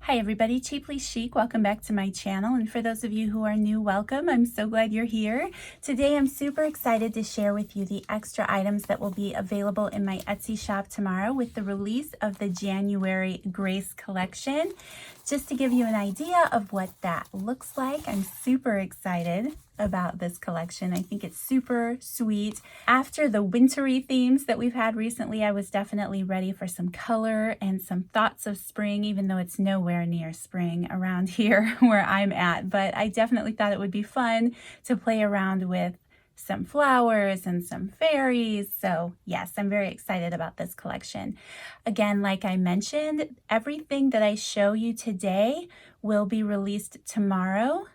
Hi everybody, Cheaply Chic. Welcome back to my channel. And for those of you who are new, welcome. I'm so glad you're here. Today I'm super excited to share with you the extra items that will be available in my Etsy shop tomorrow with the release of the January Grace collection. Just to give you an idea of what that looks like, I'm super excited about this collection. I think it's super sweet. After the wintry themes that we've had recently, I was definitely ready for some color and some thoughts of spring, even though it's nowhere near spring around here where I'm at. But I definitely thought it would be fun to play around with some flowers and some fairies. So yes, I'm very excited about this collection. Again, like I mentioned, everything that I show you today will be released tomorrow.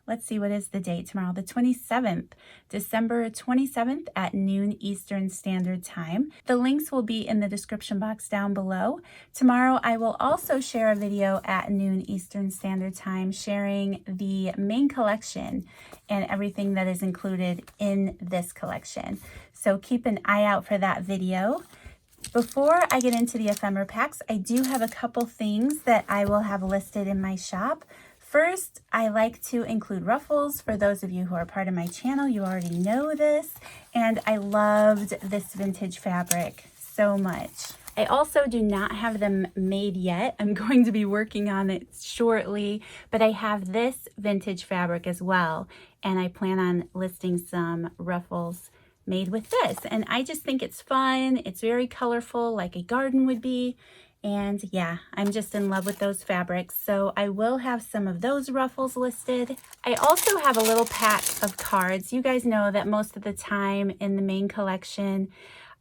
Let's see, what is the date tomorrow? The 27th, December 27th at noon Eastern Standard Time. The links will be in the description box down below. Tomorrow, I will also share a video at noon Eastern Standard Time sharing the main collection and everything that is included in this collection. So keep an eye out for that video. Before I get into the ephemera packs, I do have a couple things that I will have listed in my shop. First, I like to include ruffles. For those of you who are part of my channel, you already know this. And I loved this vintage fabric so much. I also do not have them made yet. I'm going to be working on it shortly, but I have this vintage fabric as well. And I plan on listing some ruffles made with this. And I just think it's fun. It's very colorful, like a garden would be. And yeah, I'm just in love with those fabrics. So I will have some of those ruffles listed. I also have a little pack of cards. You guys know that most of the time in the main collection,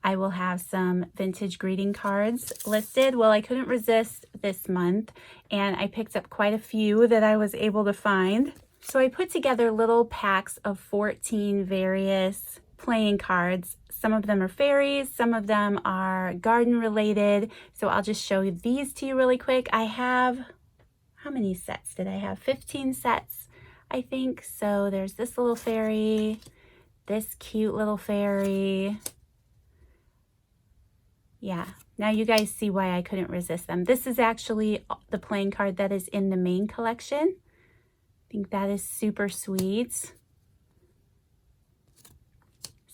I will have some vintage greeting cards listed. Well, I couldn't resist this month, and I picked up quite a few that I was able to find. So I put together little packs of 14 various playing cards. Some of them are fairies, some of them are garden related. So I'll just show you these to you really quick. I have, how many sets did I have? 15 sets, I think. So there's this little fairy, this cute little fairy. Yeah, now you guys see why I couldn't resist them. This is actually the playing card that is in the main collection. I think that is super sweet.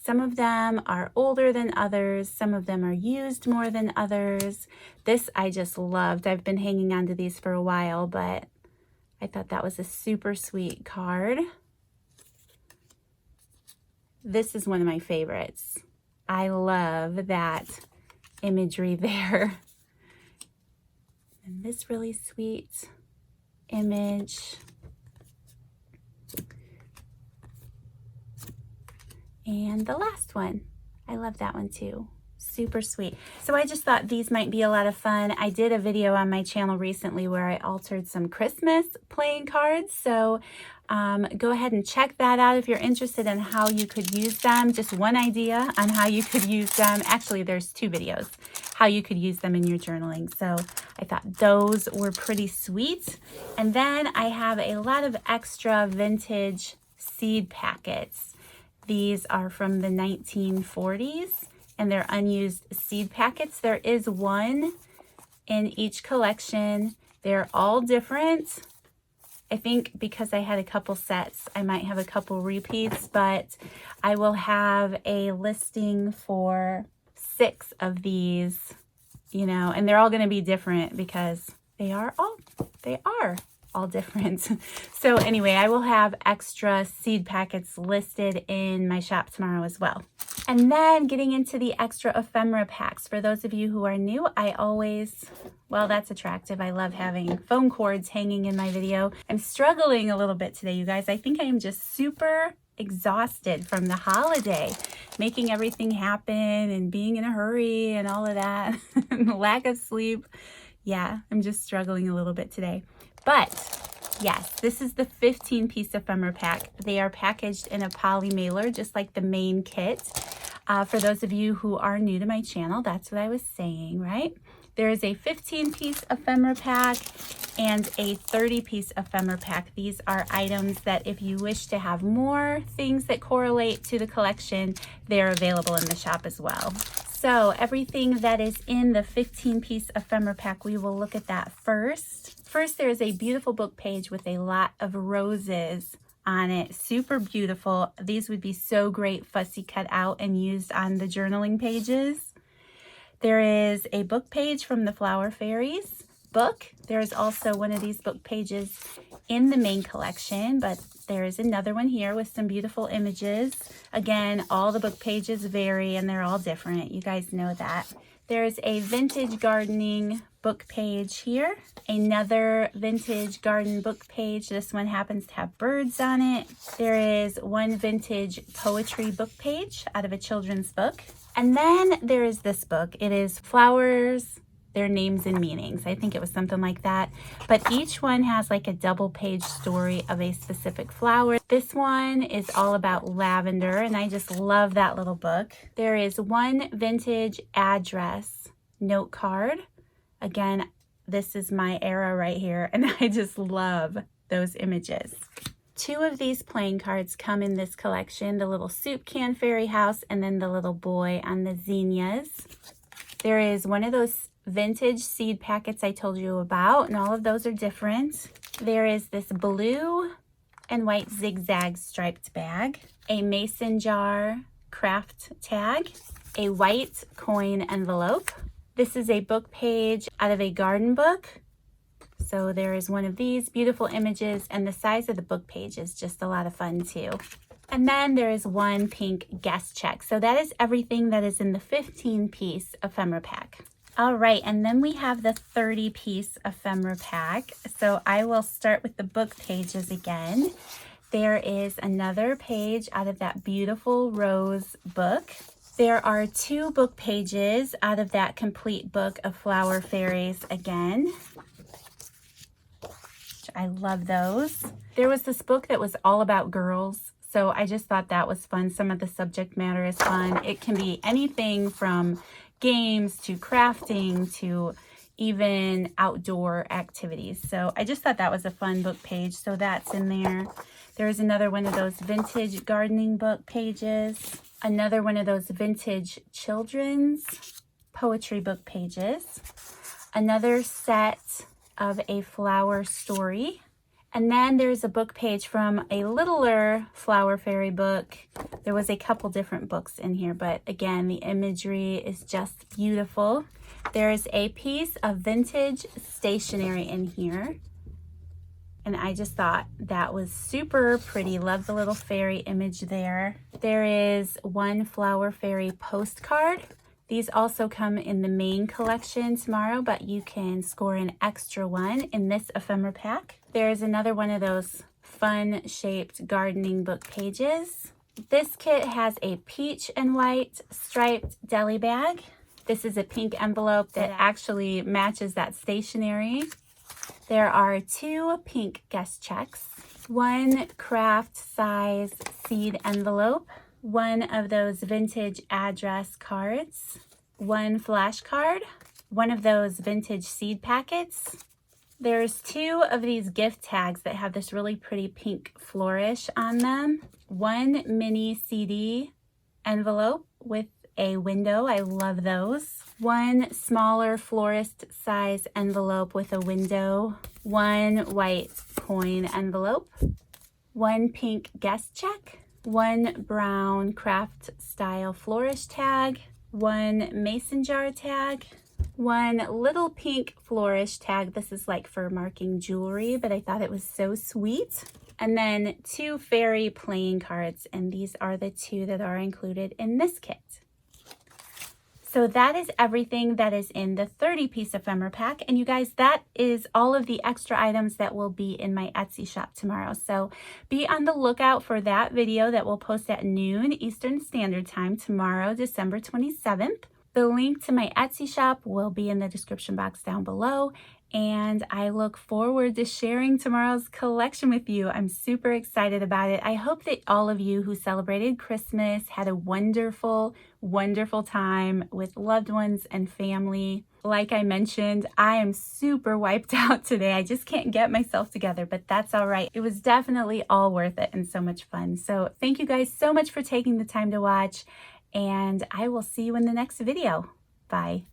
Some of them are older than others. Some of them are used more than others. This I just loved. I've been hanging on to these for a while, but I thought that was a super sweet card. This is one of my favorites. I love that imagery there. And this really sweet image. And the last one, I love that one too. Super sweet. So I just thought these might be a lot of fun. I did a video on my channel recently where I altered some Christmas playing cards. So go ahead and check that out if you're interested in how you could use them. Just one idea on how you could use them. Actually, there's two videos, how you could use them in your journaling. So I thought those were pretty sweet. And then I have a lot of extra vintage seed packets. These are from the 1940s, and they're unused seed packets. There is one in each collection. They're all different. I think because I had a couple sets, I might have a couple repeats, but I will have a listing for 6 of these, you know, and they're all going to be different because they are all different. So anyway, I will have extra seed packets listed in my shop tomorrow as well. And then getting into the extra ephemera packs. For those of you who are new, I always, well, that's attractive. I love having phone cords hanging in my video. I'm struggling a little bit today, you guys. I think I am just super exhausted from the holiday, making everything happen and being in a hurry and all of that, and the lack of sleep. Yeah, I'm just struggling a little bit today. But yes, this is the 15-piece ephemera pack. They are packaged in a poly mailer, just like the main kit. For those of you who are new to my channel, that's what I was saying, right? There is a 15-piece ephemera pack and a 30-piece ephemera pack. These are items that if you wish to have more things that correlate to the collection, they're available in the shop as well. So everything that is in the 15-piece ephemera pack, we will look at that first. First, there is a beautiful book page with a lot of roses on it. Super beautiful. These would be so great fussy cut out and used on the journaling pages. There is a book page from the Flower Fairies book. There is also one of these book pages in the main collection, but there is another one here with some beautiful images. Again, all the book pages vary and they're all different. You guys know that. There's a vintage gardening book page here. Another vintage garden book page. This one happens to have birds on it. There is one vintage poetry book page out of a children's book. And then there is this book. It is Flowers, Their Names and Meanings. I think it was something like that. But each one has like a double page story of a specific flower. This one is all about lavender, and I just love that little book. There is one vintage address note card. Again, this is my era right here, and I just love those images. Two of these playing cards come in this collection, the little soup can fairy house and then the little boy on the zinnias. There is one of those vintage seed packets I told you about, and all of those are different. There is this blue and white zigzag striped bag, a mason jar craft tag, a white coin envelope. This is a book page out of a garden book. So there is one of these beautiful images, and the size of the book page is just a lot of fun too. And then there is one pink guest check. So that is everything that is in the 15-piece ephemera pack. All right, and then we have the 30-piece ephemera pack. So I will start with the book pages again. There is another page out of that beautiful rose book. There are two book pages out of that complete book of Flower Fairies again. I love those. There was this book that was all about girls, so I just thought that was fun. Some of the subject matter is fun. It can be anything from games to crafting to even outdoor activities. So I just thought that was a fun book page, so that's in there. There's another one of those vintage gardening book pages. Another one of those vintage children's poetry book pages. Another set of a flower story. And then there's a book page from a littler Flower Fairy book. There was a couple different books in here, but again, the imagery is just beautiful. There's a piece of vintage stationery in here, and I just thought that was super pretty. Love the little fairy image there. There is one Flower Fairy postcard. These also come in the main collection tomorrow, but you can score an extra one in this ephemera pack. There's another one of those fun-shaped gardening book pages. This kit has a peach and white striped deli bag. This is a pink envelope that actually matches that stationery. There are two pink guest checks, one craft size seed envelope, one of those vintage address cards, one flashcard, one of those vintage seed packets. There's two of these gift tags that have this really pretty pink flourish on them. One mini CD envelope with a window. I love those. One smaller florist size envelope with a window. One white coin envelope. One pink guest check. One brown craft style flourish tag, one mason jar tag, one little pink flourish tag. This is like for marking jewelry, but I thought it was so sweet. And then two fairy playing cards, and these are the two that are included in this kit. So that is everything that is in the 30-piece ephemera pack. And you guys, that is all of the extra items that will be in my Etsy shop tomorrow. So be on the lookout for that video that will post at noon Eastern Standard Time tomorrow, December 27th. The link to my Etsy shop will be in the description box down below. And I look forward to sharing tomorrow's collection with you. I'm super excited about it. I hope that all of you who celebrated Christmas had a wonderful, wonderful time with loved ones and family. Like I mentioned, I am super wiped out today. I just can't get myself together, but that's all right. It was definitely all worth it and so much fun. So thank you guys so much for taking the time to watch, and I will see you in the next video. Bye.